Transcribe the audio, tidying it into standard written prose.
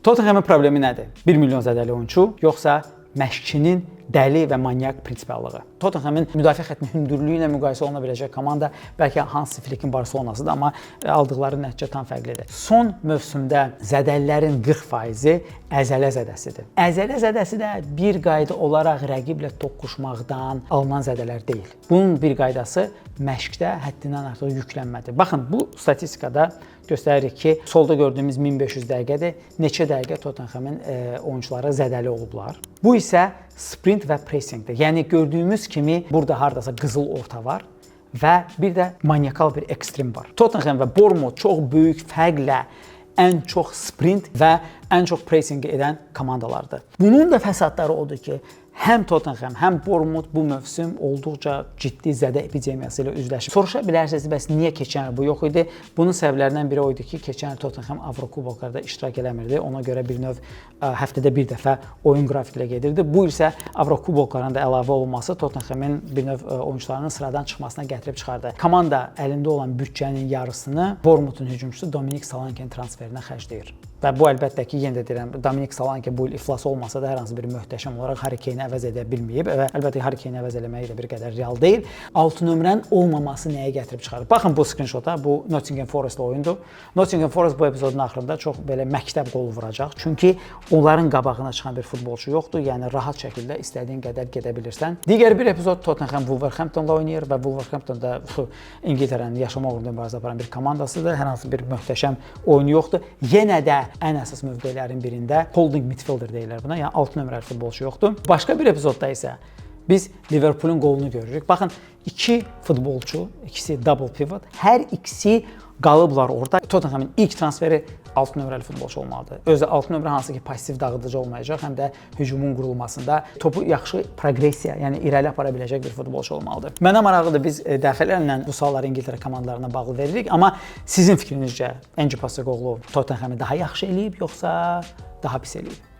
Tottenhamın problemi nədir? 1 milyon zədəli oyunçu, yoxsa məşqçinin dəli və manyak prinsipallığı? Tottenhamın müdafiə xəttinin hündürlüyü ilə müqayisə oluna biləcək komanda bəlkə Hansi Flick'in Barcelonasıdır, amma aldıqları nəticə tam fərqlidir. Son mövsümdə zədəlilərin 40%-i əzələ zədəsidir. Əzələ zədəsi də bir qayda olaraq rəqiblə toqquşmaqdan alınan zədələr deyil. Bunun bir qaydası məşqdə həddindən artıq yüklənmədir. Baxın, bu statistikada göstərir ki, solda gördüyümüz 1500 dəqiqədir. Neçə dəqiqə Tottenhamın oyunçuları zədəli olublar. Bu isə sprint və pressingdir. Yəni gördüyümüz kimi burada hardasa qızıl orta var və bir də manyakal bir ekstrem var. Tottenham və Bournemouth çox böyük fərqlə ən çox sprint və ən çox pressing edən komandalardır. Bunun da fəsadları odur ki, həm Tottenham, həm Bournemouth bu mövsüm olduqca ciddi zədə epidemiyası ilə üzləşib. Soruşa bilərsiniz, bəs niyə keçən il bu yox idi? Bunun səbəblərindən biri o idi ki, keçən il Tottenham Avrokuboklarda iştirak eləmirdi. Ona görə bir növ həftədə bir dəfə oyun qrafiqi ilə gedirdi. Bu isə Avrokubokların da əlavə olunması Tottenhamın bir növ oyunçularının sıradan çıxmasına gətirib çıxardı. Komanda əlində olan büdcənin yarısını Bournemouthun hücumçusu Dominic Solanke'nin transferinə xərcləyir. Və bu əlbəttə ki, yenə də deyirəm, Dominic Solanke bu il iflas olmasa da hər hansı bir möhtəşəm olaraq Harry Kane'i əvəz edə bilməyib və əlbəttə Harry Kane'i əvəz eləməyi də bir qədər real deyil. 6 nömrənin olmaması nəyə gətirib çıxarır? Baxın bu screenshota, bu Nottingham Forest oyundur. Nottingham Forest bu epizodun axırında çox belə məktəb qolu vuracaq. Çünki onların qabağına çıxan bir futbolçu yoxdur. Yəni rahat şəkildə istədiyin qədər gedə bilirsən. Digər bir epizod Tottenham Wolverhamptonla oynayır və Wolverhampton da İngiltərənin yaşamaq uğrunda mübarizə aparan bir komandasıdır. Hər hansı bir möhtəşəm oyunu yoxdur. Yenə də ən əsas mövqelərin birində holding midfielder deyirlər buna. Yəni 6 nömrəli futbolçu yoxdur. Başqa bir epizodda isə biz Liverpoolun qolunu görürük. Baxın, 2 futbolçu, ikisi double pivot, hər ikisi qalıblar orada. Tottenhamın ilk transferi 6 nömrəli futbolçu olmalıdır. Özü 6 nömrə hansı ki pasiv dağıdıcı olmayacaq, həm də hücumun qurulmasında topu yaxşı progressiya, yəni irəli apara biləcək bir futbolçu olmalıdır. Mənə maraqlıdır, biz dəfələrlə bu sualları İngiltərə komandalarına bağlı veririk, amma sizin fikrinizcə Ange Postecoglou Tottenhamı daha yaxşı eləyib, yoxsa daha pis eləyib?